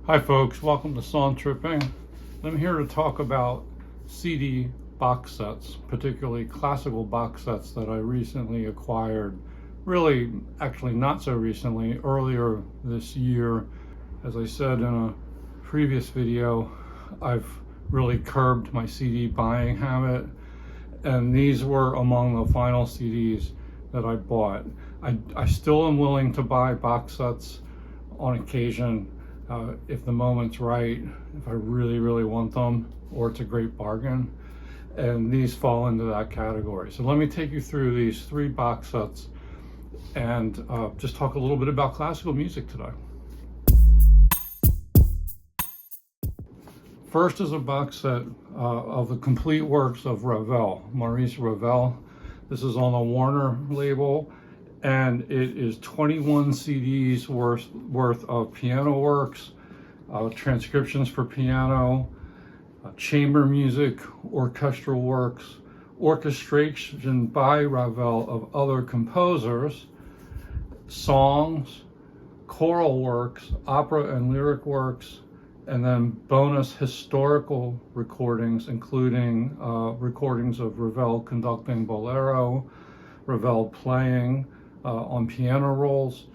Hi folks, welcome to Song Tripping. I'm here to talk about CD box sets, particularly classical box sets that I recently acquired. Really, actually not so recently, earlier this year. As I said in a previous video, I've really curbed my CD buying habit, and these were among the final CDs that I bought. I still am willing to buy box sets on occasion, if the moment's right, if I really want them, or it's a great bargain. And these fall into that category. So let me take you through these 3 box sets and just talk a little bit about classical music today. First is a box set of the complete works of Ravel, Maurice Ravel. This is on the Warner label, and it is 21 CDs worth of piano works, transcriptions for piano, chamber music, orchestral works, orchestration by Ravel of other composers, songs, choral works, opera and lyric works, and then bonus historical recordings, including recordings of Ravel conducting Bolero, Ravel playing on piano rolls,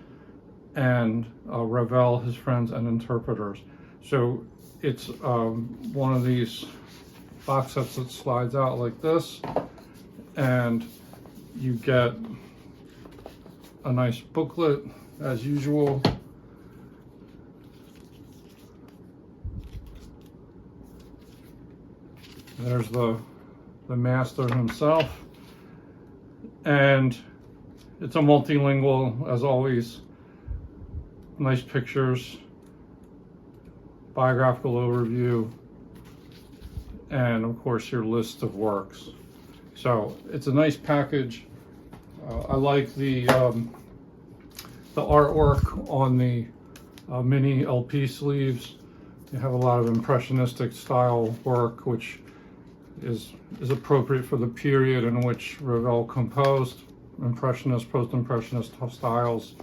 and Ravel, his friends, and interpreters. So it's one of these box sets that slides out like this, and you get a nice booklet as usual. There's the master himself, and it's a multilingual, as always. Nice pictures, biographical overview, and of course your list of works. So it's a nice package. I like the artwork on the mini LP sleeves. You have a lot of impressionistic style work, which is appropriate for the period in which Ravel composed, impressionist, post-impressionist styles.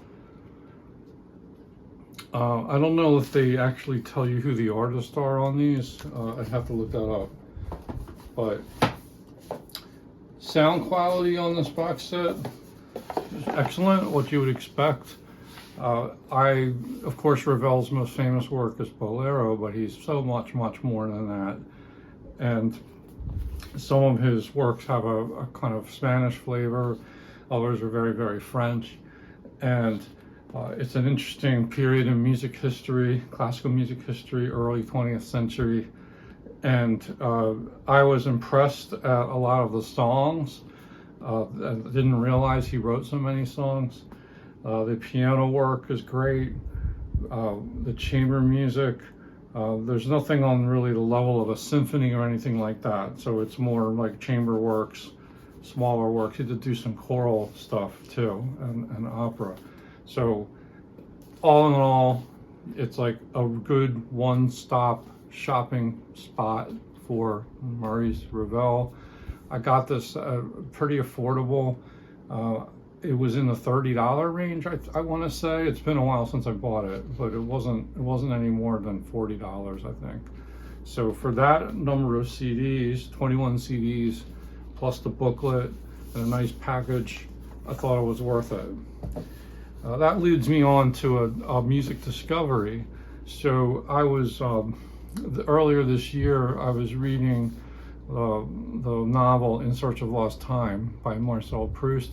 I don't know if they actually tell you who the artists are on these. I'd have to look that up. But sound quality on this box set is excellent, what you would expect. Of course, Ravel's most famous work is Bolero, but he's so much more than that. And some of his works have a kind of Spanish flavor, others are very French, and it's an interesting period in music history, classical music history, early 20th century, and I was impressed at a lot of the songs. I didn't realize he wrote so many songs. The piano work is great, the chamber music. There's nothing on really the level of a symphony or anything like that, so it's more like chamber works, smaller works. He did do some choral stuff too, and opera. So all in all, it's like a good one-stop shopping spot for Maurice Ravel. I got this pretty affordable. It was in the $30 range, I want to say. It's been a while since I bought it, but it wasn't any more than $40, I think. So for that number of CDs, 21 CDs, plus the booklet and a nice package, I thought it was worth it. That leads me on to a music discovery. So I was, earlier this year, I was reading the novel In Search of Lost Time by Marcel Proust,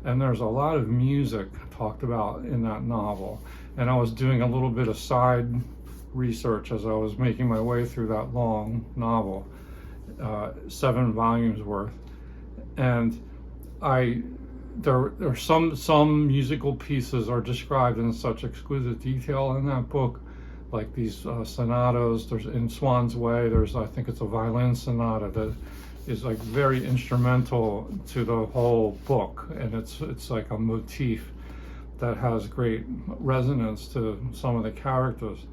and there's a lot of music talked about in that novel. And I was doing a little bit of side research as I was making my way through that long novel, 7 volumes worth. And there are some musical pieces are described in such exquisite detail in that book, like these sonatas. There's in Swan's Way, I think it's a violin sonata that is like very instrumental to the whole book, and it's like a motif that has great resonance to some of the characters.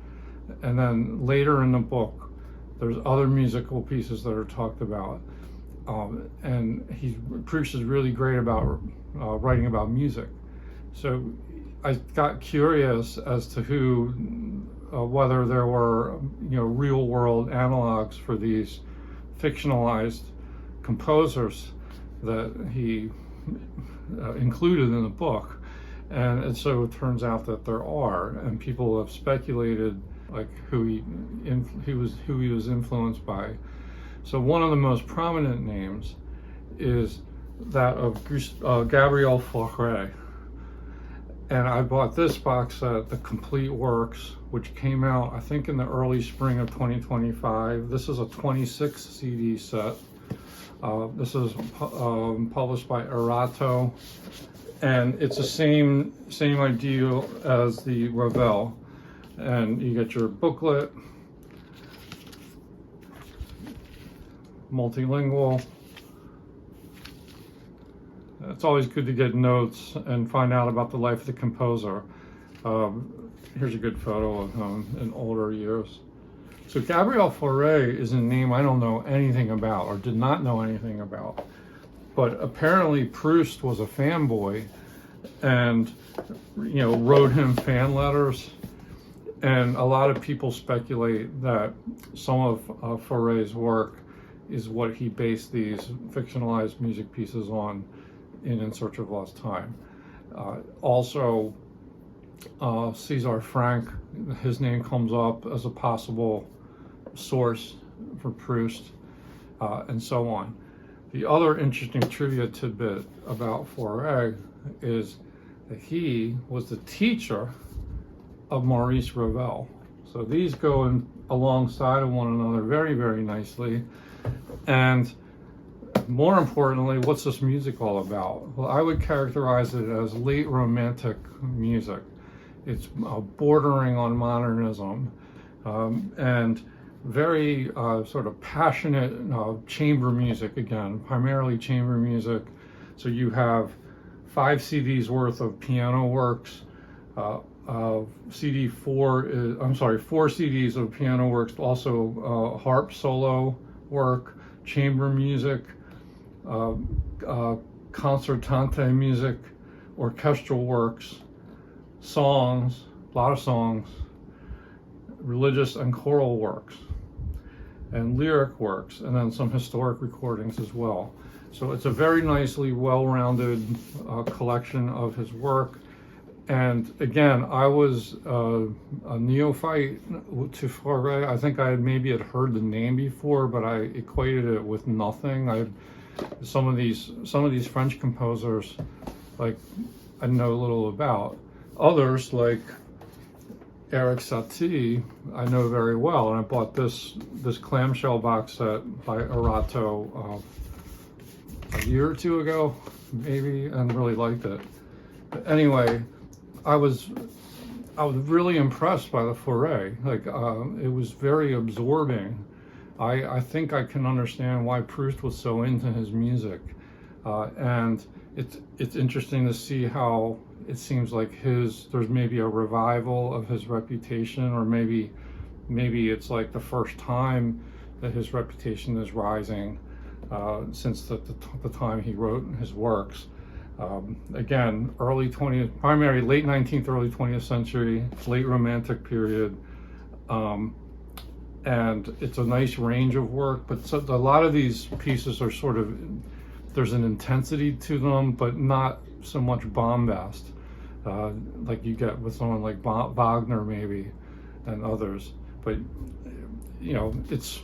And then later in the book, there's other musical pieces that are talked about. And Proust is really great about writing about music. So I got curious as to who whether there were, real world analogs for these fictionalized composers that he included in the book. And so it turns out that there are, and people have speculated like who he was influenced by. So one of the most prominent names is that of Gabriel Fauré. And I bought this box set, The Complete Works, which came out, I think, in the early spring of 2025. This is a 26 CD set. This is published by Erato, and it's the same idea as the Ravel. And you get your booklet, multilingual. It's always good to get notes and find out about the life of the composer. Here's a good photo of him in older years. So Gabriel Fauré is a name I don't know anything about, or did not know anything about. But apparently Proust was a fanboy and, wrote him fan letters. And a lot of people speculate that some of Fauré's work is what he based these fictionalized music pieces on in Search of Lost Time. Also, César Franck, his name comes up as a possible source for Proust, and so on. The other interesting trivia tidbit about Fauré is that he was the teacher of Maurice Ravel. So these go in alongside of one another very, very nicely. And more importantly, what's this music all about? Well, I would characterize it as late romantic music. It's bordering on modernism, and very sort of passionate chamber music, again, primarily chamber music. So you have 5 CDs worth of piano works, 4 CDs of piano works, also harp solo work, chamber music, concertante music, orchestral works, songs, a lot of songs, religious and choral works, and lyric works, and then some historic recordings as well. So it's a very nicely well-rounded collection of his work. And again, I was a neophyte to Fauré. I think I maybe had heard the name before, but I equated it with nothing. Some of these French composers, like, I know little about. Others, like Eric Satie, I know very well, and I bought this clamshell box set by Erato a year or two ago, maybe, and really liked it. But anyway, I was really impressed by the Fauré. Like, it was very absorbing. I think I can understand why Proust was so into his music, and it's interesting to see how it seems like there's maybe a revival of his reputation, or maybe it's like the first time that his reputation is rising since the time he wrote his works. Again, late 19th, early 20th century, late Romantic period, and it's a nice range of work, but a lot of these pieces are sort of, there's an intensity to them, but not so much bombast, like you get with someone like Wagner maybe, and others. But, it's,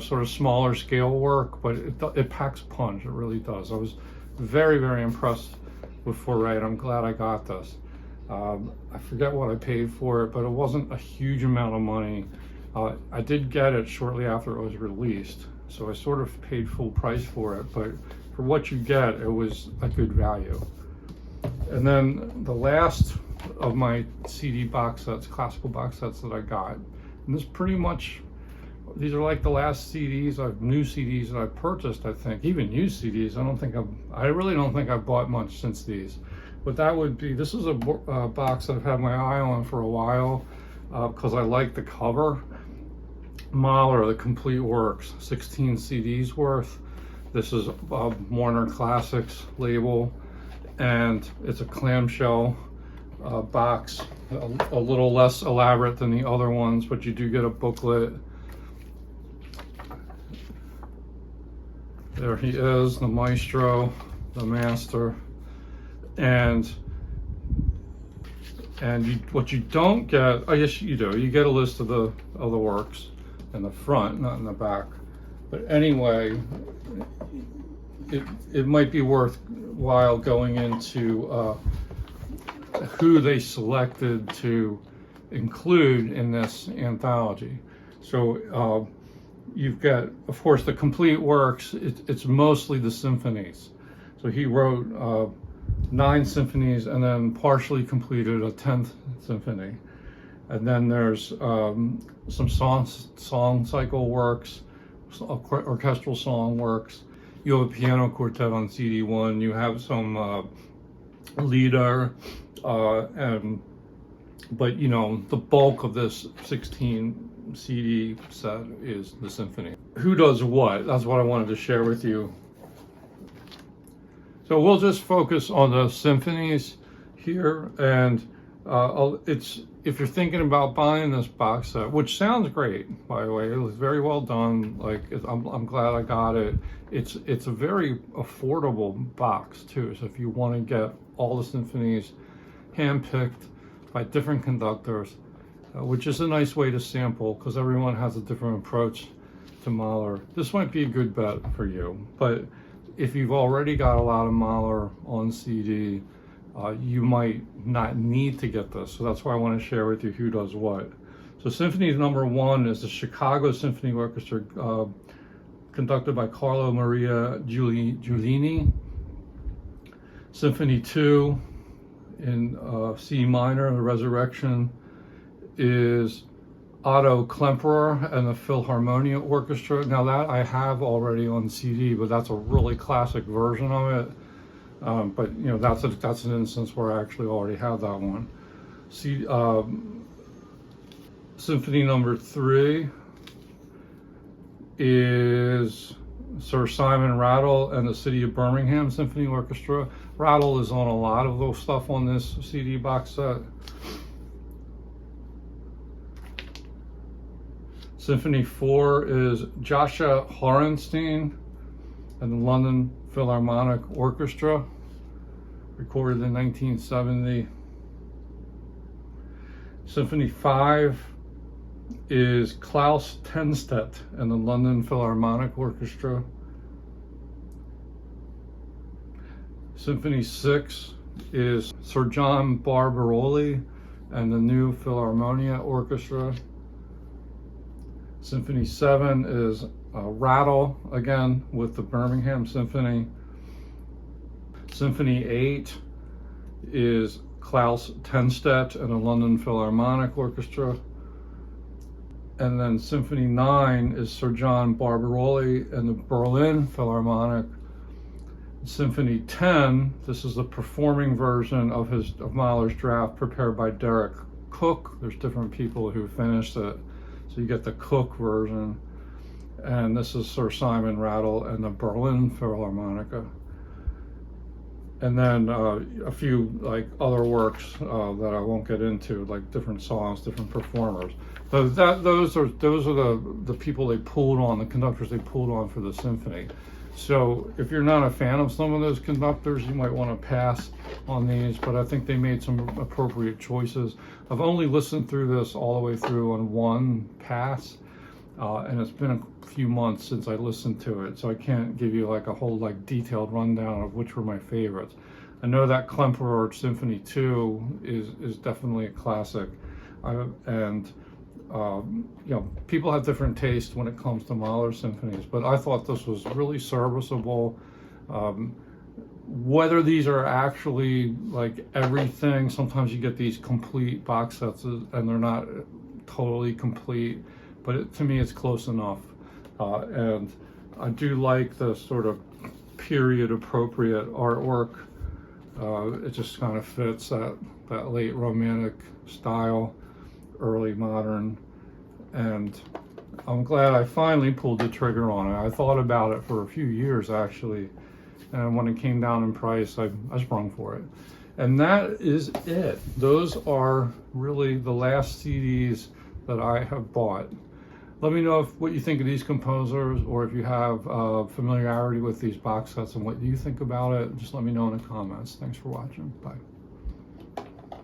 sort of smaller scale work, but it packs punch, it really does. I was very, very impressed with Fauré, and I'm glad I got this. I forget what I paid for it, but it wasn't a huge amount of money. I did get it shortly after it was released, so I sort of paid full price for it, but for what you get, it was a good value. And then the last of my CD box sets, classical box sets that I got, and these are like the last new CDs that I've purchased, I think, even used CDs. I really don't think I've bought much since these. But this is a box that I've had my eye on for a while, because I like the cover. Mahler, The Complete Works, 16 CDs worth. This is Warner Classics label, and it's a clamshell box, a little less elaborate than the other ones, but you do get a booklet. There he is, the maestro, the master. And what you don't get, I guess you do, you get a list of the works in the front, not in the back. But anyway, it might be worthwhile going into who they selected to include in this anthology. So you've got, of course, the complete works. It's mostly the symphonies. So he wrote 9 symphonies and then partially completed a 10th symphony. And then there's some song cycle works, orchestral song works. You have a piano quartet on CD1. You have some lieder, but you know, the bulk of this 16 CD set is the symphony. Who does what? That's what I wanted to share with you. So we'll just focus on the symphonies here, and if you're thinking about buying this box set, which sounds great, by the way, it was very well done. Like, I'm glad I got it. It's a very affordable box too. So if you want to get all the symphonies handpicked by different conductors, which is a nice way to sample because everyone has a different approach to Mahler, this might be a good bet for you. But if you've already got a lot of Mahler on CD, you might not need to get this. So that's why I want to share with you who does what. So symphony number 1 is the Chicago Symphony Orchestra, conducted by Carlo Maria Giulini. Symphony 2 in C minor, the Resurrection, is Otto Klemperer and the Philharmonia Orchestra. Now that I have already on CD, but that's a really classic version of it. But you know, that's an instance where I actually already have that one. Symphony number 3 is Sir Simon Rattle and the City of Birmingham Symphony Orchestra. Rattle is on a lot of those stuff on this CD box set. Symphony 4 is Joshua Horenstein and the London Philharmonic Orchestra, recorded in 1970. Symphony 5 is Klaus Tenstedt and the London Philharmonic Orchestra. Symphony 6 is Sir John Barbaroli and the New Philharmonia Orchestra. Symphony 7 is Rattle, again, with the Birmingham Symphony. Symphony 8 is Klaus Tenstedt and the London Philharmonic Orchestra. And then Symphony 9 is Sir John Barbaroli and the Berlin Philharmonic. Symphony 10, this is the performing version of Mahler's draft prepared by Derek Cook. There's different people who finished it. So you get the Cook version. And this is Sir Simon Rattle and the Berlin Philharmonica. And then a few like other works that I won't get into, like different songs, different performers. But those are the people they pulled on, the conductors they pulled on for the symphony. So if you're not a fan of some of those conductors, you might want to pass on these, but I think they made some appropriate choices. I've only listened through this all the way through on one pass, and it's been a few months since I listened to it, so I can't give you like a whole like detailed rundown of which were my favorites. I know that Klemperer Symphony 2 is definitely a classic, and you know, people have different tastes when it comes to Mahler symphonies, but I thought this was really serviceable. Whether these are actually like everything, sometimes you get these complete box sets and they're not totally complete, but to me it's close enough. And I do like the sort of period appropriate artwork. It just kind of fits that late romantic style, early modern, and I'm glad I finally pulled the trigger on it. I thought about it for a few years actually, and when it came down in price, I sprung for it. And that is it. Those are really the last CDs that I have bought. Let me know what you think of these composers, or if you have familiarity with these box sets and what you think about it. Just let me know in the comments. Thanks for watching. Bye.